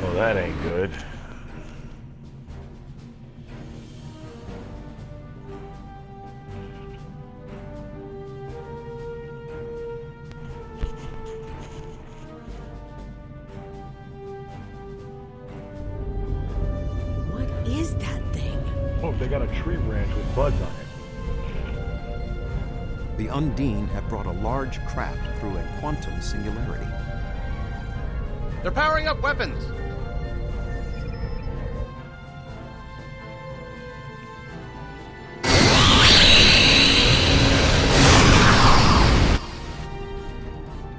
Well, that ain't good. What is that thing? Oh, they got a tree branch with buds on it. The Undine have brought a large craft through a quantum singularity. They're powering up weapons!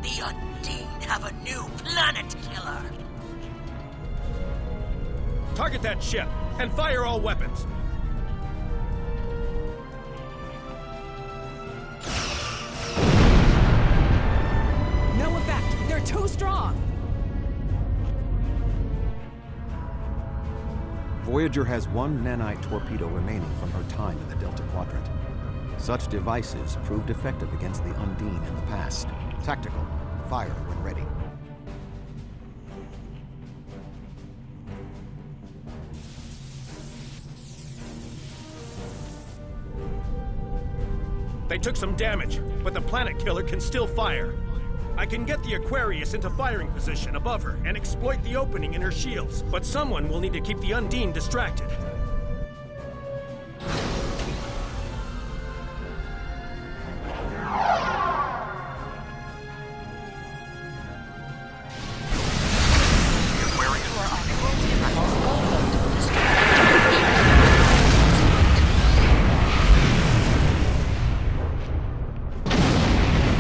The Undine have a new planet killer! Target that ship, and fire all weapons! No effect! They're too strong! Voyager has one nanite torpedo remaining from her time in the Delta Quadrant. Such devices proved effective against the Undine in the past. Tactical. Fire when ready. They took some damage, but the planet killer can still fire. I can get the Aquarius into firing position above her and exploit the opening in her shields, but someone will need to keep the Undine distracted.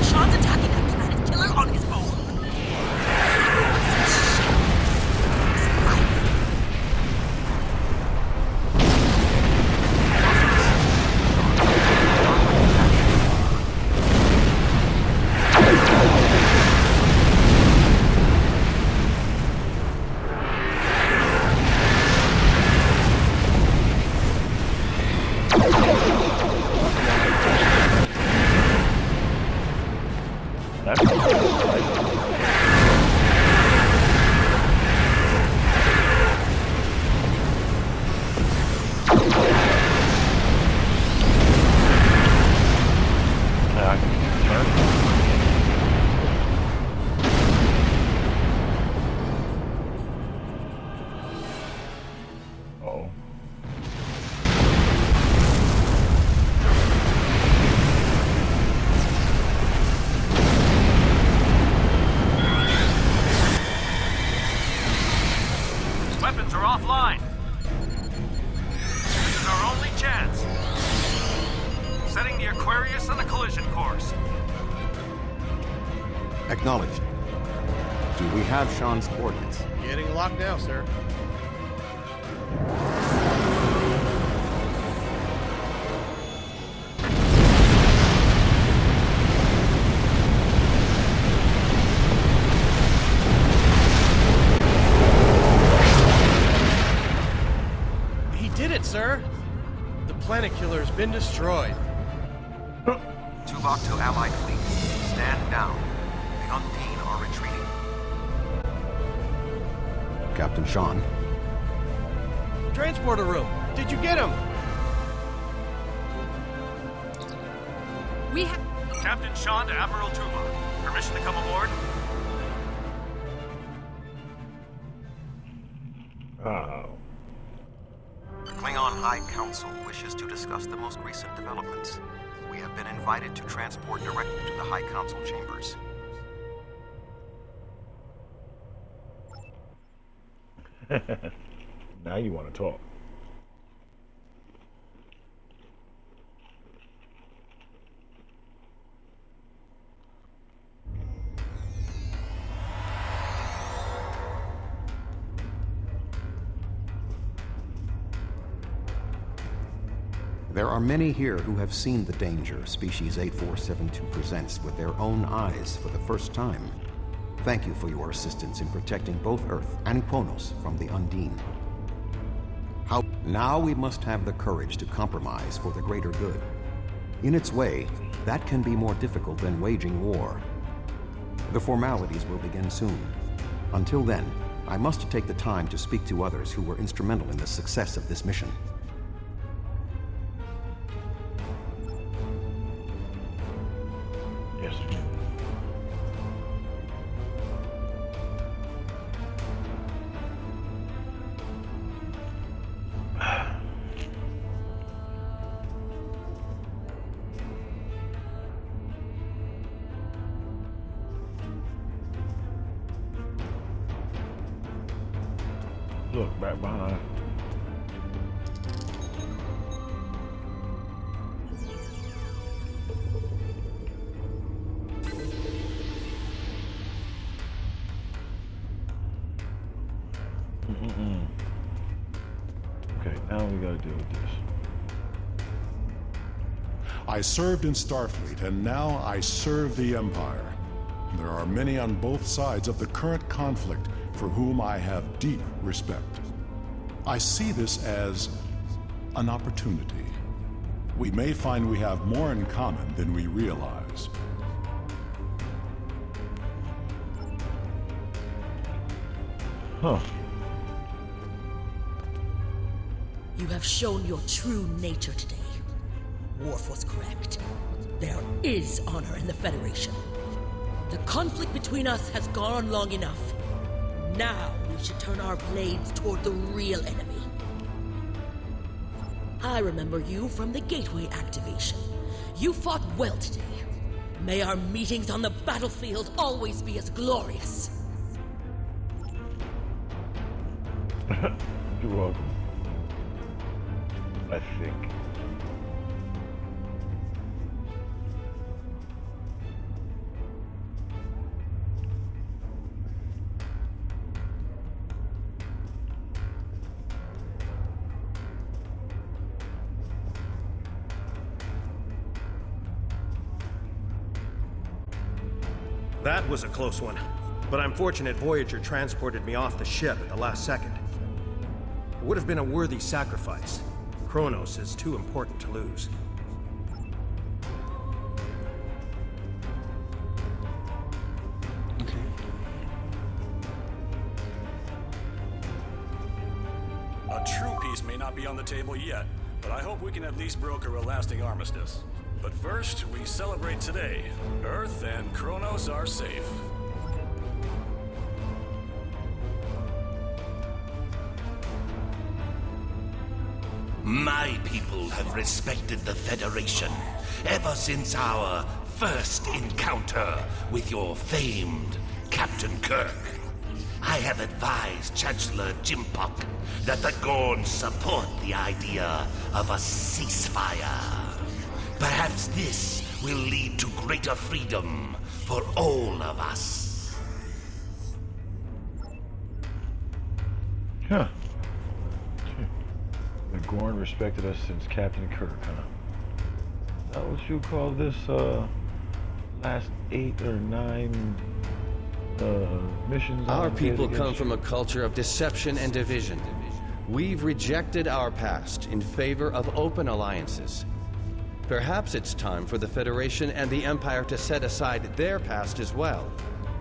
Sean's attacking that planet killer on his own! That's I can turn. Oh. Weapons are offline. This is our only chance. Setting the Aquarius on a collision course. Acknowledged. Do we have Sean's coordinates? Getting locked now, sir. He did it, sir. The planet killer's been destroyed. Tuvok to Allied fleet. Stand down. The Undine are retreating. Captain Sean. Transporter room. Did you get him? We have... Captain Sean to Admiral Tuvok. Permission to come aboard? Oh. The Klingon High Council wishes to discuss the most recent developments. We have been invited to transport directly to the High Council chambers. Now you want to talk. There are many here who have seen the danger Species 8472 presents with their own eyes for the first time. Thank you for your assistance in protecting both Earth and Kronos from the Undine. Now we must have the courage to compromise for the greater good. In its way, that can be more difficult than waging war. The formalities will begin soon. Until then, I must take the time to speak to others who were instrumental in the success of this mission. Yes. Look, back behind. Okay, now we gotta deal with this. I served in Starfleet, and now I serve the Empire. There are many on both sides of the current conflict for whom I have deep respect. I see this as an opportunity. We may find we have more in common than we realize. Huh. You have shown your true nature today. Worf was correct. There is honor in the Federation. The conflict between us has gone on long enough. Now we should turn our blades toward the real enemy. I remember you from the Gateway activation. You fought well today. May our meetings on the battlefield always be as glorious. You're welcome. I think. That was a close one. But I'm fortunate Voyager transported me off the ship at the last second. It would have been a worthy sacrifice. Kronos is too important to lose. A true peace may not be on the table yet, but I hope we can at least broker a lasting armistice. But first, we celebrate today. Earth and Kronos are safe. My people have respected the Federation ever since our first encounter with your famed Captain Kirk. I have advised Chancellor Jimpock that the Gorn support the idea of a ceasefire. Perhaps this will lead to greater freedom for all of us. Huh. The Gorn respected us since Captain Kirk, huh? Is that what you call this, last 8 or 9, missions? Our on people against come you? from a culture of deception and division. We've rejected our past in favor of open alliances. Perhaps it's time for the Federation and the Empire to set aside their past as well.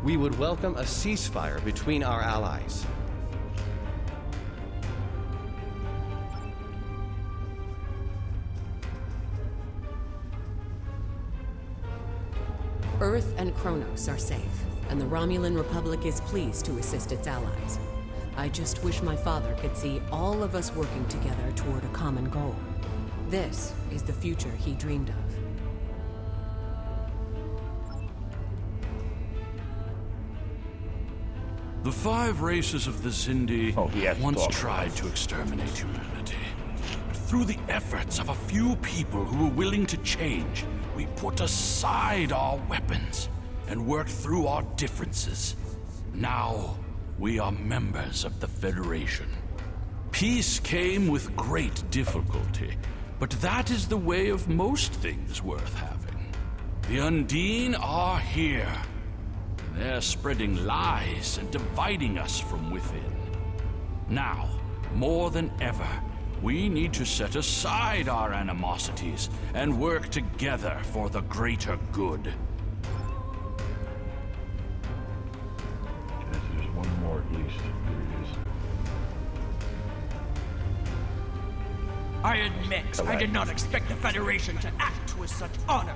We would welcome a ceasefire between our allies. Earth and Kronos are safe, and the Romulan Republic is pleased to assist its allies. I just wish my father could see all of us working together toward a common goal. This is the future he dreamed of. The 5 races of the Zindi he has to once talk. tried to exterminate humanity. But through the efforts of a few people who were willing to change, we put aside our weapons and worked through our differences. Now, we are members of the Federation. Peace came with great difficulty, but that is the way of most things worth having. The Undine are here. They're spreading lies and dividing us from within. Now, more than ever, we need to set aside our animosities and work together for the greater good. Okay, so there's one more at least. I admit, I did not expect the Federation to act with such honor.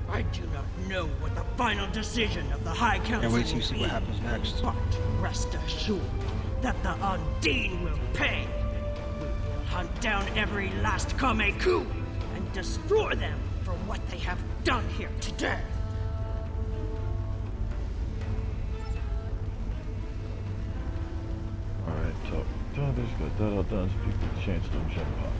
I do not know what the final decision of the High Council wait till you will see be, what happens next. But rest assured that the Undine will pay. We will hunt down every last Kameku and destroy them for what they have done here today. Alright, so others got that all done, so people a chance to jump up.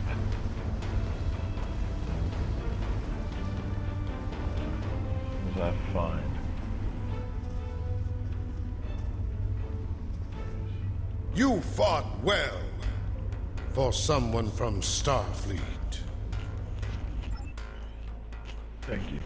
What was I find? You fought well for someone from Starfleet. Thank you.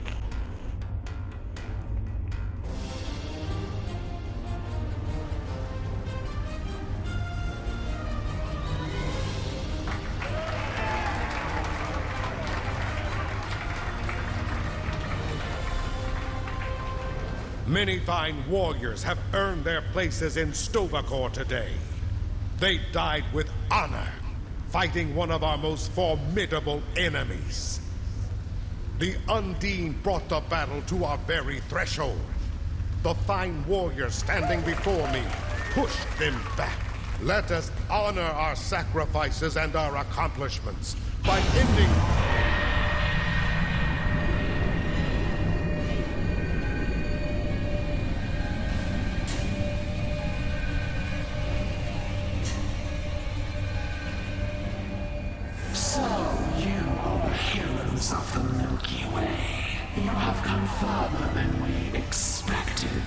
Many fine warriors have earned their places in Sto-vo-kor today. They died with honor, fighting one of our most formidable enemies. The Undine brought the battle to our very threshold. The fine warriors standing before me pushed them back. Let us honor our sacrifices and our accomplishments by ending... So, you are the heroes of the Milky Way. You have come further than we expected.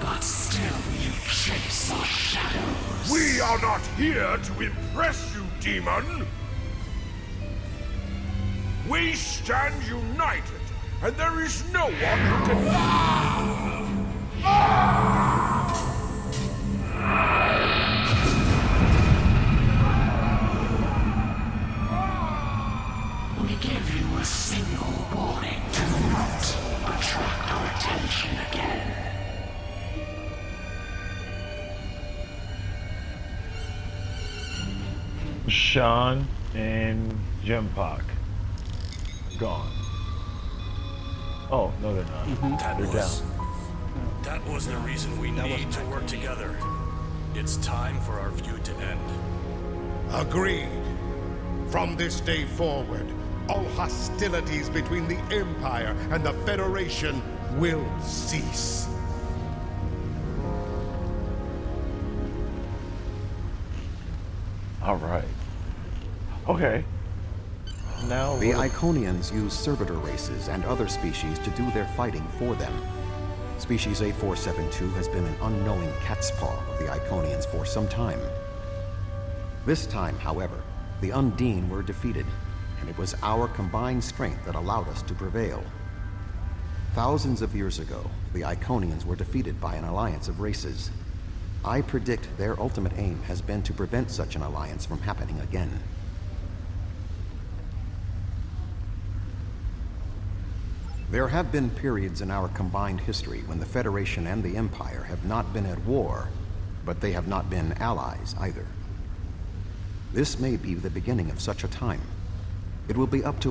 But still you chase our shadows. We are not here to impress you, demon! We stand united, and there is no one who can... We give you a single warning. Do not attract our attention again. Sean and Jempak. Gone. Oh, no they're not. They're down. That was the reason we need to work together. It's time for our feud to end. Agreed. From this day forward, all hostilities between the Empire and the Federation will cease. Alright. Okay. Now The what- Iconians use servitor races and other species to do their fighting for them. Species 8472 has been an unknowing cat's paw of the Iconians for some time. This time, however, the Undine were defeated, and it was our combined strength that allowed us to prevail. Thousands of years ago, the Iconians were defeated by an alliance of races. I predict their ultimate aim has been to prevent such an alliance from happening again. There have been periods in our combined history when the Federation and the Empire have not been at war, but they have not been allies either. This may be the beginning of such a time. It will be up to